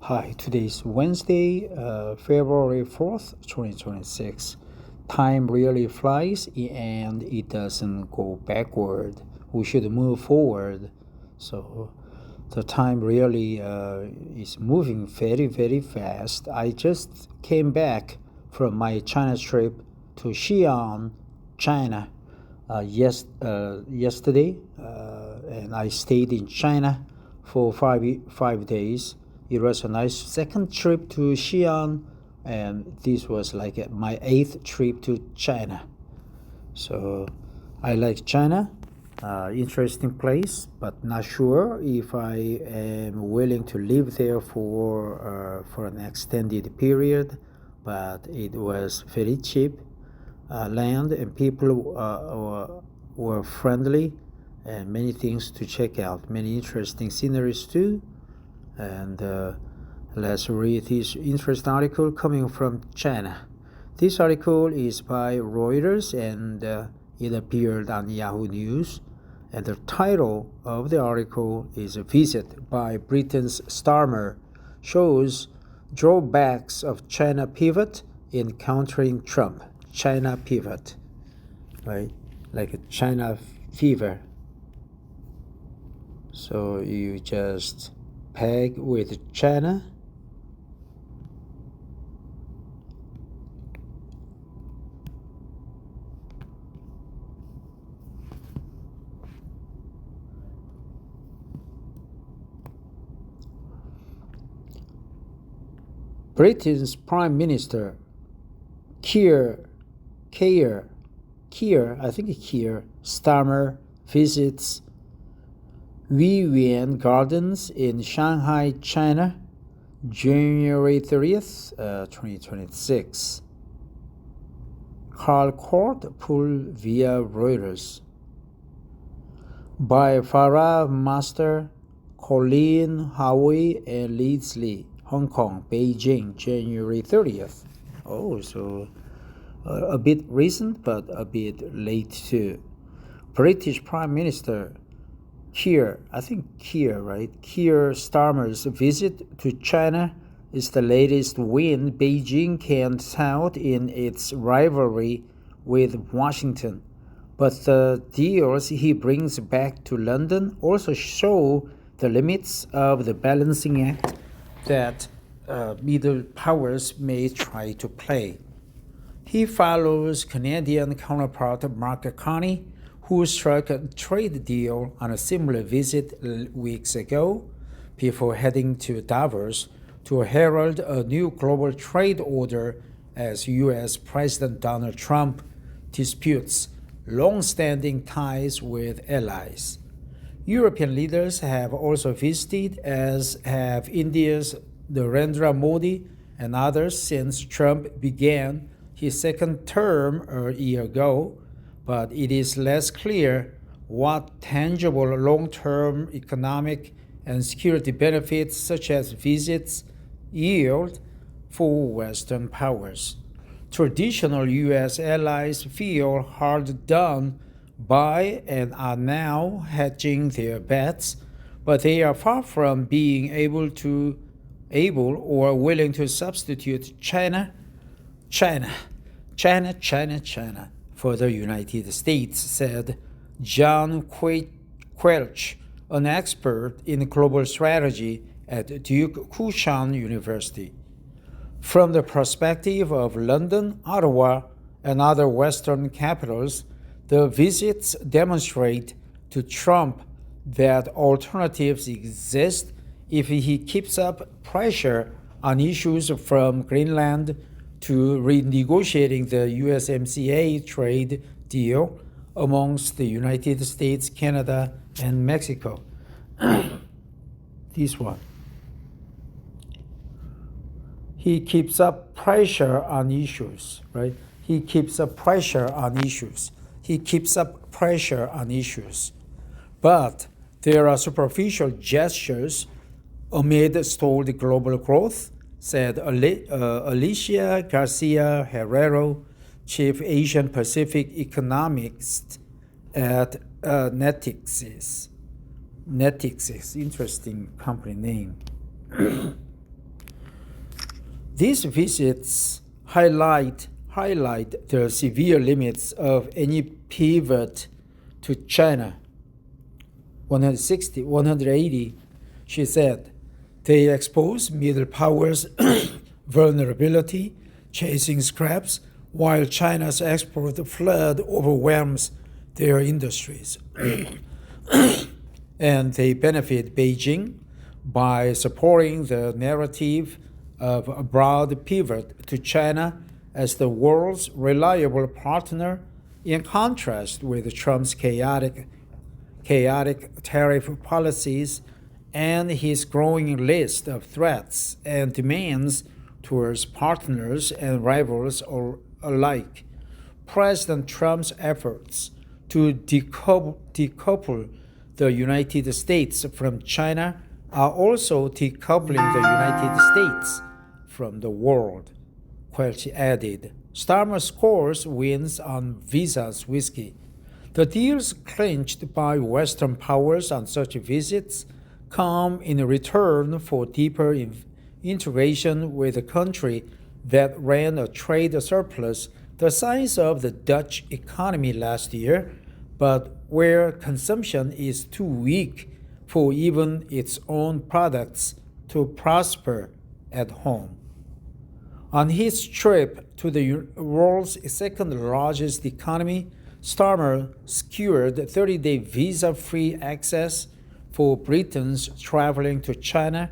Hi, today is Wednesday, February 4th, 2026. Time really flies and it doesn't go backward. We should move forward. So the time really is moving very, very fast. I just came back from my China trip to Xi'an, China, yesterday, and I stayed in China for five days. It was a nice second trip to Xi'an, and this was like my eighth trip to China. So I like China, interesting place, but not sure if I am willing to live there for an extended period. But it was very cheap land, and people were friendly, and many things to check out, many interesting sceneries too. And let's read this interesting article coming from China. This article is by Reuters and it appeared on Yahoo News. And the title of the article is "A Visit by Britain's Starmer Shows Drawbacks of China Pivot in Countering Trump." China pivot, right? Like a China fever. So you just peg with China. Britain's Prime Minister Keir, Starmer visits Weiyuan Gardens in Shanghai, China, January 30th, 2026. Carl Court poll via Reuters. By Farah Master, Colleen Howie, and Liz Lee, Hong Kong, Beijing, January 30th. Oh, so a bit recent, but a bit late too. British Prime Minister Keir Starmer's visit to China is the latest win Beijing can tout in its rivalry with Washington. But the deals he brings back to London also show the limits of the balancing act that middle powers may try to play. He follows Canadian counterpart Mark Carney, who struck a trade deal on a similar visit weeks ago before heading to Davos to herald a new global trade order as U.S. President Donald Trump disputes long-standing ties with allies. European leaders have also visited, as have India's Narendra Modi and others since Trump began his second term a year ago, but it is less clear what tangible long-term economic and security benefits such as visits yield for Western powers. Traditional U.S. allies feel hard done by and are now hedging their bets, but they are far from being able or willing to substitute China for the United States, said John Quelch, an expert in global strategy at Duke Kunshan University. From the perspective of London, Ottawa, and other Western capitals, the visits demonstrate to Trump that alternatives exist if he keeps up pressure on issues from Greenland to renegotiating the USMCA trade deal amongst the United States, Canada, and Mexico. This one. He keeps up pressure on issues, right? He keeps up pressure on issues. But there are superficial gestures amid stalled global growth, said Alicia Garcia Herrero, chief Asian Pacific economist at Netixis. Interesting company name. These visits highlight the severe limits of any pivot to China. 180, she said. They expose middle powers' vulnerability, chasing scraps, while China's export flood overwhelms their industries. And they benefit Beijing by supporting the narrative of a broad pivot to China as the world's reliable partner, in contrast with Trump's chaotic tariff policies and his growing list of threats and demands towards partners and rivals alike. President Trump's efforts to decouple the United States from China are also decoupling the United States from the world, Quelch added. Starmer scores wins on Visa's whiskey. The deals clinched by Western powers on such visits come in return for deeper integration with a country that ran a trade surplus the size of the Dutch economy last year, but where consumption is too weak for even its own products to prosper at home. On his trip to the world's second largest economy, Starmer secured 30-day visa-free access for Britons traveling to China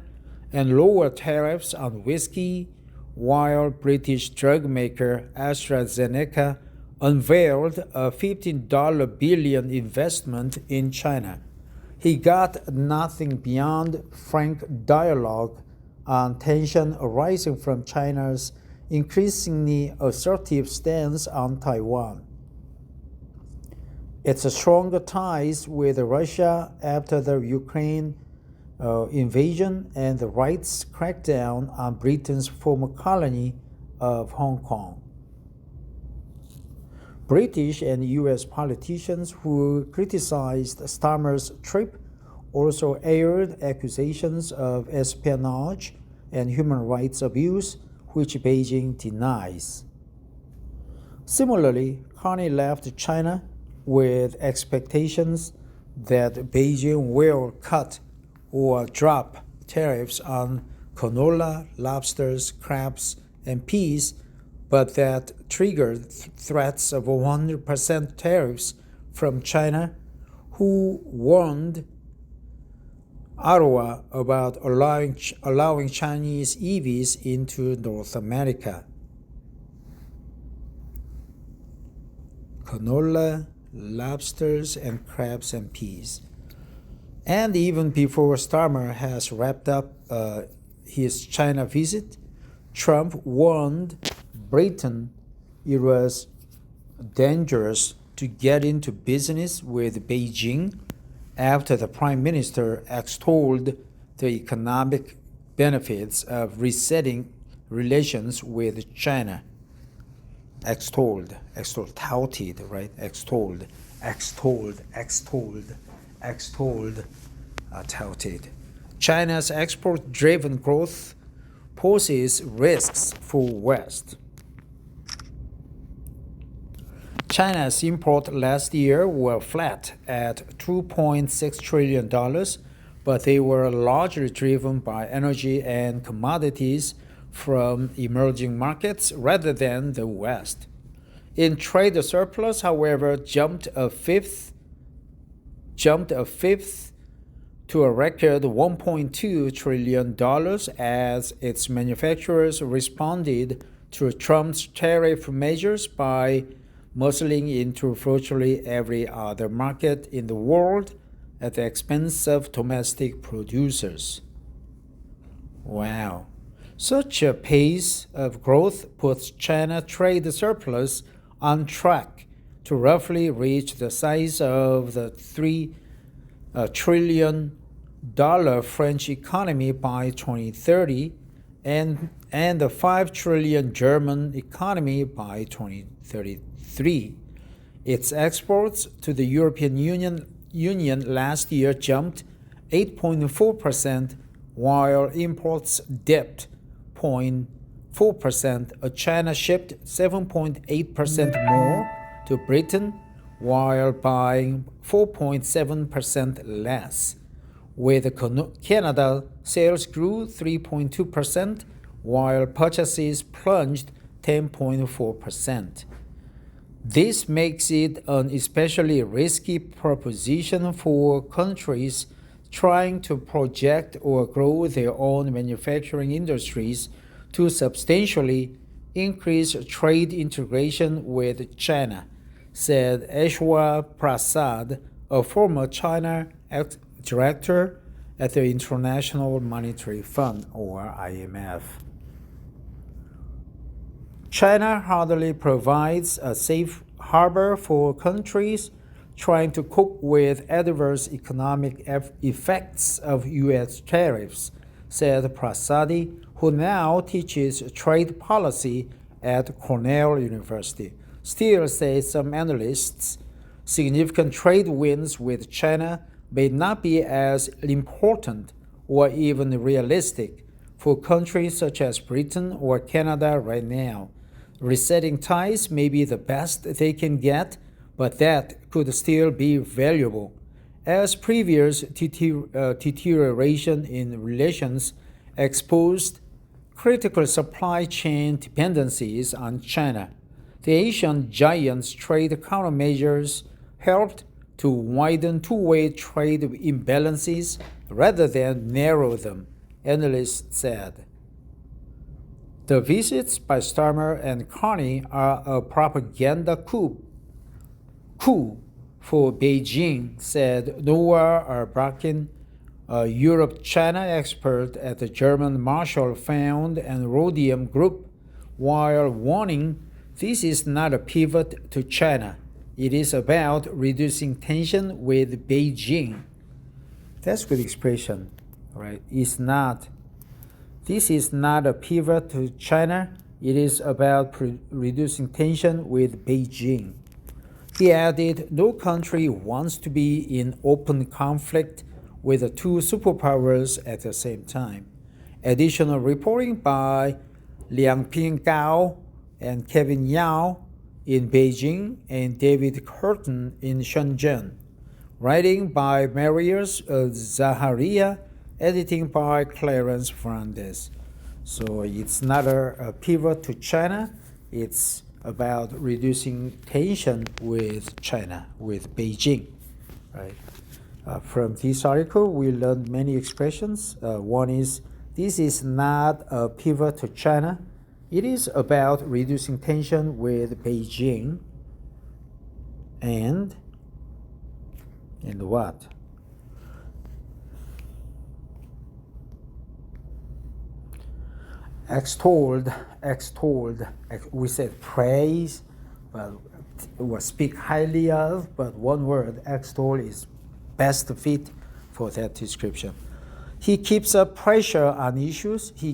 and lower tariffs on whiskey, while British drug maker AstraZeneca unveiled a $15 billion investment in China. He got nothing beyond frank dialogue on tension arising from China's increasingly assertive stance on Taiwan. Its stronger ties with Russia after the Ukraine invasion and the right's crackdown on Britain's former colony of Hong Kong. British and U.S. politicians who criticized Starmer's trip also aired accusations of espionage and human rights abuse, which Beijing denies. Similarly, Carney left China with expectations that Beijing will cut or drop tariffs on canola, lobsters, crabs, and peas, but that triggered threats of 100% tariffs from China, who warned Ottawa about allowing Chinese EVs into North America. Canola, lobsters, and crabs and peas. And even before Starmer has wrapped up his China visit, Trump warned Britain it was dangerous to get into business with Beijing after the Prime Minister extolled the economic benefits of resetting relations with China. Touted, right? Touted. China's export-driven growth poses risks for West. China's imports last year were flat at $2.6 trillion, but they were largely driven by energy and commodities from emerging markets rather than the West. In trade, the surplus, however, jumped a fifth to a record $1.2 trillion as its manufacturers responded to Trump's tariff measures by muscling into virtually every other market in the world at the expense of domestic producers. Wow. Such a pace of growth puts China's trade surplus on track to roughly reach the size of the $3 trillion French economy by 2030 and the $5 trillion German economy by 2033. Its exports to the European Union last year jumped 8.4%, while imports dipped 4%. China shipped 7.8% more to Britain, while buying 4.7% less. With Canada, sales grew 3.2%, while purchases plunged 10.4%. This makes it an especially risky proposition for countries trying to project or grow their own manufacturing industries to substantially increase trade integration with China, said Ashwa Prasad, a former China director at the International Monetary Fund, or IMF. China hardly provides a safe harbor for countries trying to cope with adverse economic effects of U.S. tariffs, said Prasadi, who now teaches trade policy at Cornell University. Still, say some analysts, significant trade wins with China may not be as important or even realistic for countries such as Britain or Canada right now. Resetting ties may be the best they can get, but that could still be valuable, as previous deterioration in relations exposed critical supply chain dependencies on China. The Asian giant's trade countermeasures helped to widen two-way trade imbalances rather than narrow them, analysts said. The visits by Starmer and Carney are a propaganda coup for Beijing, said Noah Arbakin, a Europe-China expert at the German Marshall Fund and Rhodium Group, while warning this is not a pivot to China. It is about reducing tension with Beijing. That's a good expression, right? This is not a pivot to China. It is about reducing tension with Beijing. He added, no country wants to be in open conflict with the two superpowers at the same time. Additional reporting by Liangping Gao and Kevin Yao in Beijing and David Curtin in Shenzhen. Writing by Marius Zaharia, editing by Clarence Fernandez. So it's not a pivot to China. It's about reducing tension with China, with Beijing, right? From this article, we learned many expressions. One is, this is not a pivot to China. It is about reducing tension with Beijing. And what? Extolled, we said praise, but or speak highly of, but one word, extol, is best fit for that description. He keeps up pressure on issues. We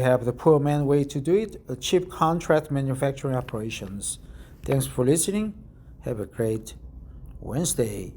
have the poor man way to do it, cheap contract manufacturing operations. Thanks for listening. Have a great Wednesday.